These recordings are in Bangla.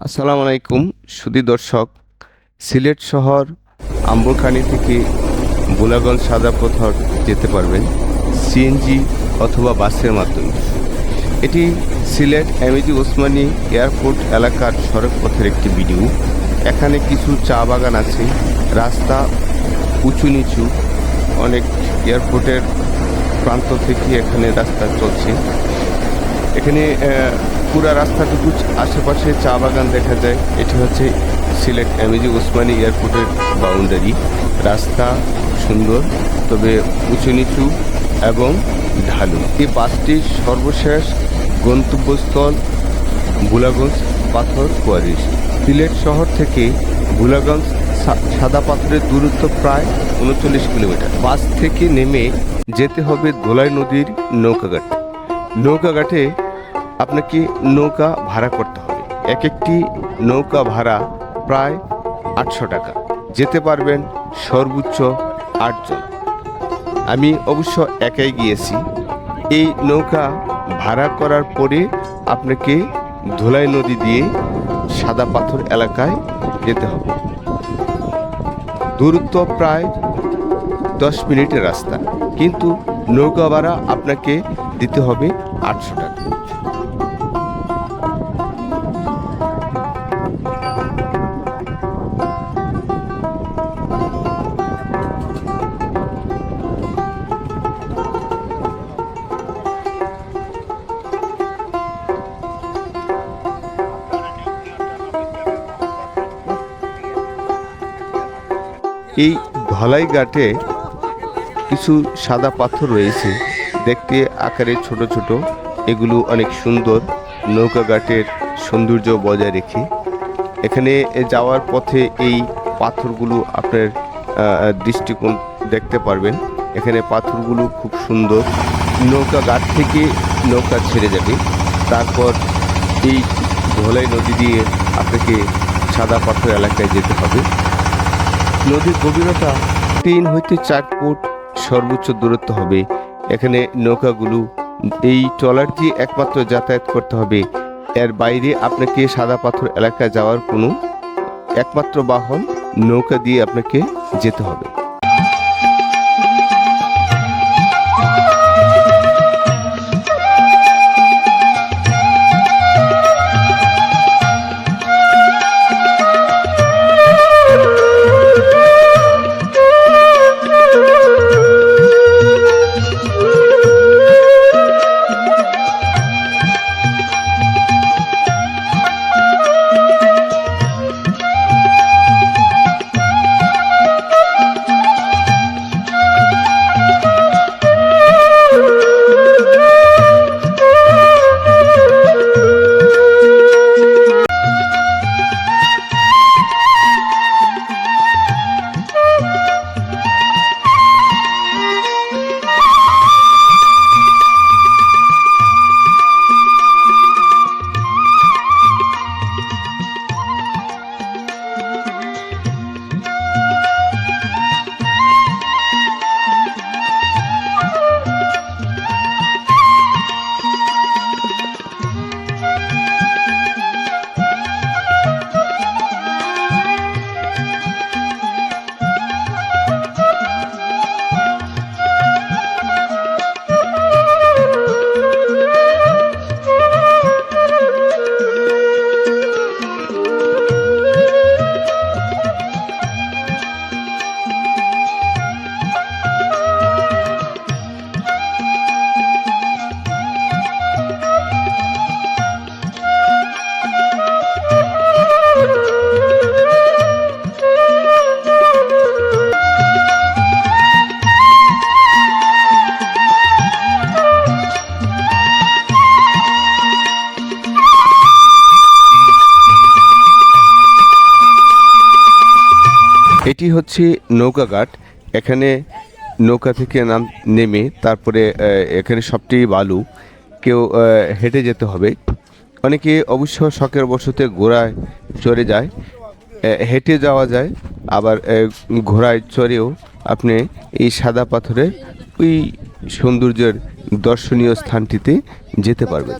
আসসালামু আলাইকুম সুধী দর্শক। সিলেট শহর আম্বরখানি থেকে ভোলাগঞ্জ সাদা পাথর যেতে পারবেন সিএনজি অথবা বাসের মাধ্যমে। এটি সিলেট এমএজি ওসমানী এয়ারপোর্ট এলাকার সড়ক পথের একটি ভিডিও। এখানে কিছু চা বাগান আছে, রাস্তা উঁচু নিচু, অনেক এয়ারপোর্টের প্রান্ত থেকে এখানে রাস্তা চলছে। এখানে পুরা রাস্তাটুকু আশেপাশে চা বাগান দেখা যায়। এটি হচ্ছে সিলেট এমএজি ওসমানী এয়ারপোর্টের বাউন্ডারি। রাস্তা সুন্দর, তবে উঁচু নিচু এবং ঢালু। এই বাসটির সর্বশেষ গন্তব্যস্থল ভোলাগঞ্জ পাথর কোয়ারি। সিলেট শহর থেকে ভোলাগঞ্জ সাদা পাথরের দূরত্ব প্রায় ৩৯ কিলোমিটার। বাস থেকে নেমে যেতে হবে ধোলাই নদীর নৌকাঘাট। নৌকাঘাটে আপনাকে নৌকা ভাড়া করতে হবে। এক একটি নৌকা ভাড়া প্রায় ৮০০ টাকা। যেতে পারবেন সর্বোচ্চ ৮ জন। আমি অবশ্য একাই গিয়েছি। এই নৌকা ভাড়া করার পরে আপনাকে ধোলাই নদী দিয়ে সাদা পাথর এলাকায় যেতে হবে। দূরত্ব প্রায় 10 মিনিটের রাস্তা, কিন্তু নৌকা ভাড়া আপনাকে দিতে হবে ৮০০ টাকা। এই ধলাই ঘাটে কিছু সাদা পাথর রয়েছে, দেখতে আকারে ছোট ছোট। এগুলো অনেক সুন্দর, নৌকা ঘাটের সৌন্দর্য বজায় রেখে। এখানে যাওয়ার পথে এই পাথরগুলো আপনার দৃষ্টিকোণ দেখতে পারবেন। এখানে পাথরগুলো খুব সুন্দর। নৌকা ঘাট থেকে নৌকা ছেড়ে যাবে, তারপর এই ধলাই নদী দিয়ে আপনাকে সাদা পাথর এলাকায় যেতে হবে। নদীর গভীরতা ৩ হইতে ৪ ফুট সর্বোচ্চ দূরত্ব হবে। এখানে নৌকাগুলো এই ট্রলার দিয়ে একমাত্র যাতায়াত করতে হবে। এর বাইরে আপনাকে সাদা পাথর এলাকায় যাওয়ার কোনো একমাত্র বাহন নৌকা দিয়ে আপনাকে যেতে হবে। এটি হচ্ছে নৌকাঘাট। এখানে নৌকা থেকে নেমে তারপরে এখানে সবটি বালু, কেউ হেঁটে যেতে হবে। অনেকে অবশ্য শখের বশতে ঘোড়ায় চড়ে যায়, হেঁটে যাওয়া যায়। আবার ঘোড়ায় চড়েও আপনি এই সাদা পাথরের ওই সৌন্দর্যের দর্শনীয় স্থানটিতে যেতে পারবেন।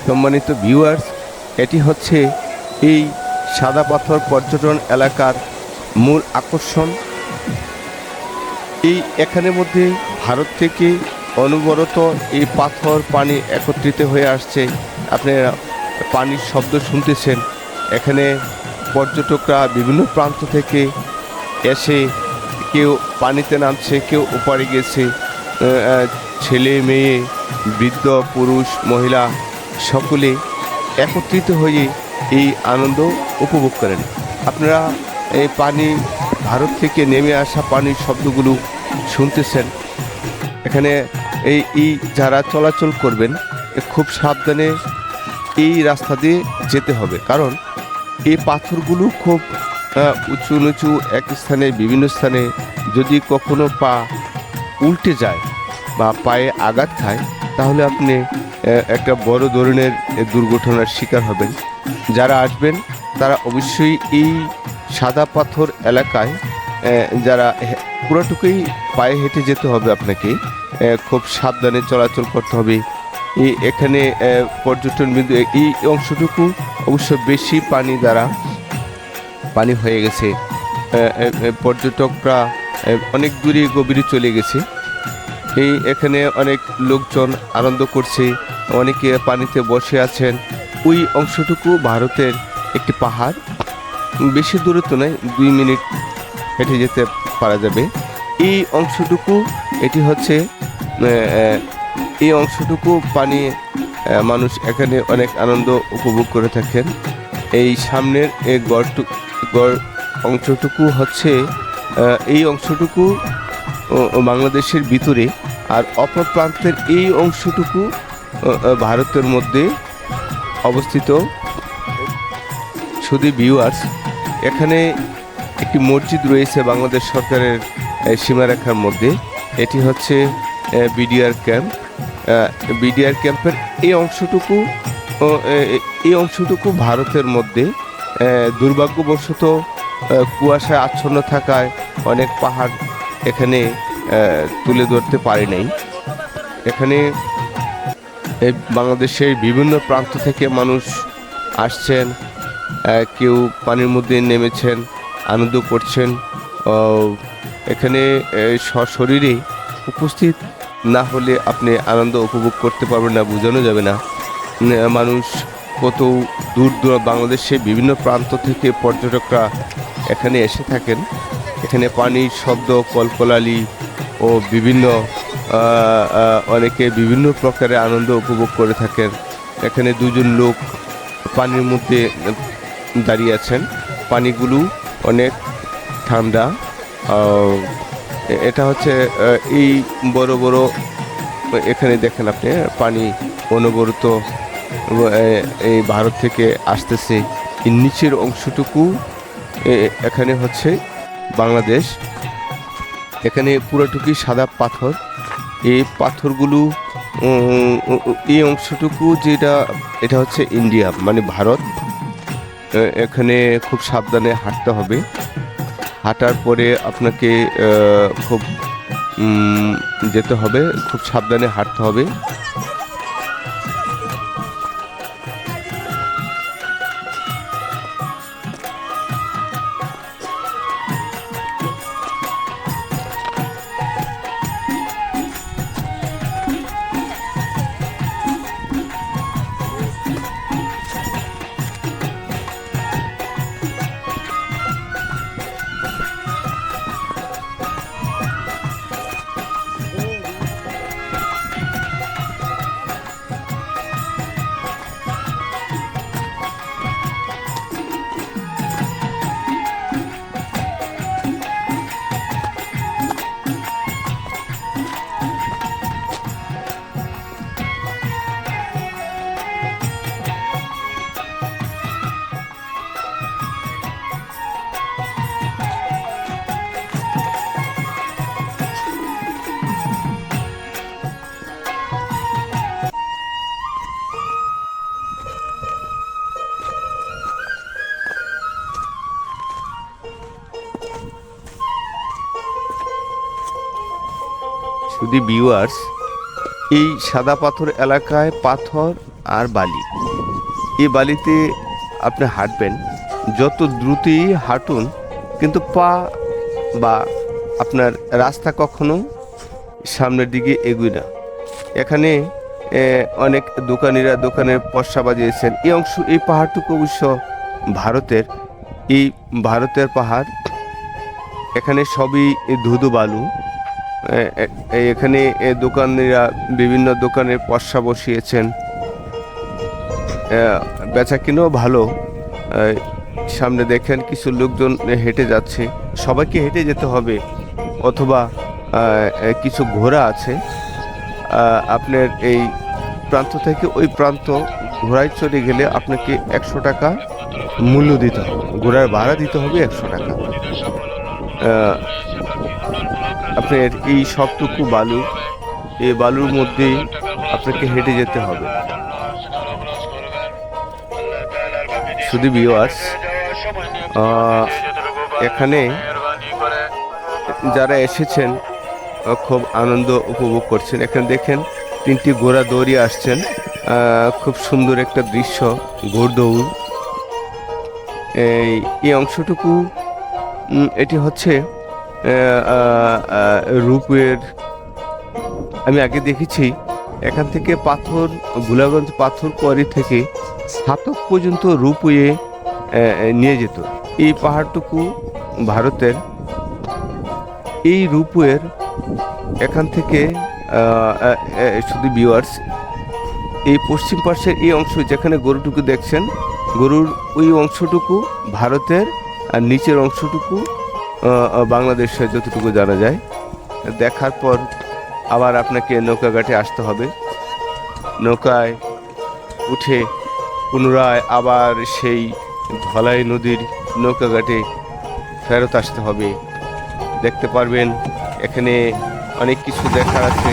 সম্মানিত ভিউয়ার্স, এটি হচ্ছে এই সাদা পাথর পর্যটন এলাকার মূল আকর্ষণ। এখানের মধ্যে ভারত থেকে অনবরত এই পাথর পানি একত্রিত হয়ে আসছে। আপনারা পানির শব্দ শুনতেছেন। এখানে পর্যটকরা বিভিন্ন প্রান্ত থেকে এসে কেউ পানিতে নামছে, কেউ ওপারে গেছে। ছেলে মেয়ে, বৃদ্ধ, পুরুষ, মহিলা সকলে একত্রিত হয়ে এই আনন্দ উপভোগ করেন। আপনারা এই পানি, ভারত থেকে নেমে আসা পানির শব্দগুলো শুনতেছেন। এখানে এই যারা চলাচল করবেন খুব সাবধানে এই রাস্তা দিয়ে যেতে হবে, কারণ এই পাথরগুলো খুব উঁচু নিচু, এক স্থানে বিভিন্ন স্থানে যদি কখনো পা উল্টে যায় বা পায়ে আঘাত খায়, তাহলে আপনি একটা বড় ধরনের দুর্ঘটনার শিকার হবেন। যারা আসবেন তারা অবশ্যই এই সাদা পাথর এলাকায় যারা পুরোটুকুই পায়ে হেঁটে যেতে হবে, আপনাকে খুব সাবধানে চলাচল করতে হবে। এখানে পর্যটন বিন্দু এই অংশটুকু অবশ্য বেশি পানি হয়ে গেছে। পর্যটকরা অনেক দূরে গভীরে চলে গেছে। এখানে অনেক লোকজন আনন্দ করছে, অনেকে পানিতে বসে আছেন। ওই অংশটুকু ভারতের একটি পাহাড়, বেশি দূরত্ব নয়, 2 মিনিট হেঁটে যেতে পারা যাবে। এই অংশটুকু এটি হচ্ছে এই অংশটুকু পানি, মানুষ এখানে অনেক আনন্দ উপভোগ করে থাকেন। এই সামনের এই গড় অংশটুকু হচ্ছে এই অংশটুকু বাংলাদেশের ভিতরে, আর অপর প্রান্তের এই অংশটুকু ভারতের মধ্যে অবস্থিত। শুধু ভিউয়ার্স, এখানে একটি মসজিদ রয়েছে বাংলাদেশ সরকারের সীমারেখার মধ্যে। এটি হচ্ছে বিডিআর ক্যাম্প। বিডিআর ক্যাম্পের এই অংশটুকু ভারতের মধ্যে। দুর্ভাগ্যবশত কুয়াশায় আচ্ছন্ন থাকায় অনেক পাহাড় এখানে তুলে ধরতে পারি নাই। এখানে বাংলাদেশের বিভিন্ন প্রান্ত থেকে মানুষ আসছেন, কেউ পানির মধ্যে নেমেছেন, আনন্দ করছেন। এখানে সশরীরে উপস্থিত না হলে আপনি আনন্দ উপভোগ করতে পারবেন না, বোঝানো যাবে না। মানুষ কত দূর বাংলাদেশে বিভিন্ন প্রান্ত থেকে পর্যটকরা এখানে এসে থাকেন। এখানে পানির শব্দ, কলকলালি ও অনেকে বিভিন্ন প্রকারের আনন্দ উপভোগ করে থাকেন। এখানে 2 জন লোক পানির মধ্যে দাঁড়িয়ে আছেন। পানিগুলো অনেক ঠান্ডা। এটা হচ্ছে এই বড় বড়, এখানে দেখেন আপনি পানি অনবরত এই ভারত থেকে আসতেছে। এই নিচের অংশটুকু এখানে হচ্ছে বাংলাদেশ। এখানে পুরোটুকুই সাদা পাথর। এই পাথরগুলো, এই অংশটুকু এটা হচ্ছে ইন্ডিয়া, মানে ভারত। এখানে খুব সাবধানে হাঁটতে হবে। হাঁটার পরে আপনাকে খুব যেতে হবে, খুব সাবধানে হাঁটতে হবে। শুধু ভিউয়ার্স, এই সাদা পাথর এলাকায় পাথর আর বালি। এই বালিতে আপনি হাঁটবেন, যত দ্রুতই হাঁটুন কিন্তু পা বা আপনার রাস্তা কখনো সামনের দিকে এগুই না। এখানে অনেক দোকানিরা দোকানের পসরা বাজিয়েছেন। এই পাহাড়টুকু অবশ্য ভারতের, এই ভারতের পাহাড়। এখানে সবই ধুধু বালু। এখানে দোকানিরা বিভিন্ন দোকানের পসরা বসিয়েছেন, বেচা কিনেও ভালো। সামনে দেখেন কিছু লোকজন হেঁটে যাচ্ছে, সবাইকে হেঁটে যেতে হবে, অথবা কিছু ঘোড়া আছে। আপনার এই প্রান্ত থেকে ওই প্রান্ত ঘোড়ায় চড়ে গেলে আপনাকে 100 টাকা মূল্য দিতে হবে, ঘোড়ার ভাড়া দিতে হবে 100 টাকা। আপনার এই সবটুকু বালু, এই বালুর মধ্যেই আপনাকে হেঁটে যেতে হবে। শুধু ভিউয়ার্স, এখানে যারা এসেছেন খুব আনন্দ উপভোগ করছেন। এখানে দেখেন 3টি ঘোড়া দৌড়িয়ে আসছেন, খুব সুন্দর একটা দৃশ্য, ঘোড়দৌড়। এই অংশটুকু এটি হচ্ছে রূপওয়ের। আমি আগে দেখেছি এখান থেকে গোলাগঞ্জ পাথর কোয়ারি থেকে ছাতক পর্যন্ত রূপওয়ে নিয়ে যেত। এই পাহাড়টুকু ভারতের। এই রূপওয়ের এখান থেকে শুধু ভিউয়ার্স, এই পশ্চিম পাশের এই অংশ যেখানে গরুটুকু দেখছেন, গরুর ওই অংশটুকু ভারতের, আর নিচের অংশটুকু বাংলাদেশের, যতটুকু জানা যায়। দেখার পর আবার আপনাকে নৌকাঘাটে আসতে হবে, নৌকায় উঠে পুনরায় আবার সেই ধলাই নদীর নৌকাঘাটে ফেরত আসতে হবে। দেখতে পারবেন এখানে অনেক কিছু দেখার আছে।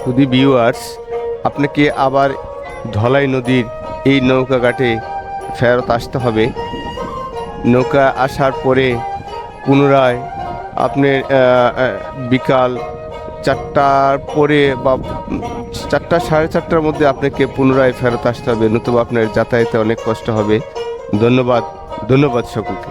যদি ভিউয়ার্স, আপনাকে আবার ধলাই নদীর এই নৌকাঘাটে ফেরত আসতে হবে। নৌকা আসার পরে পুনরায় আপনি বিকাল 4টার পরে বা 4টা সাড়ে 4টার মধ্যে আপনাকে পুনরায় ফেরত আসতে হবে, নতুবা আপনার যাতায়াতে অনেক কষ্ট হবে। ধন্যবাদ সকলকে।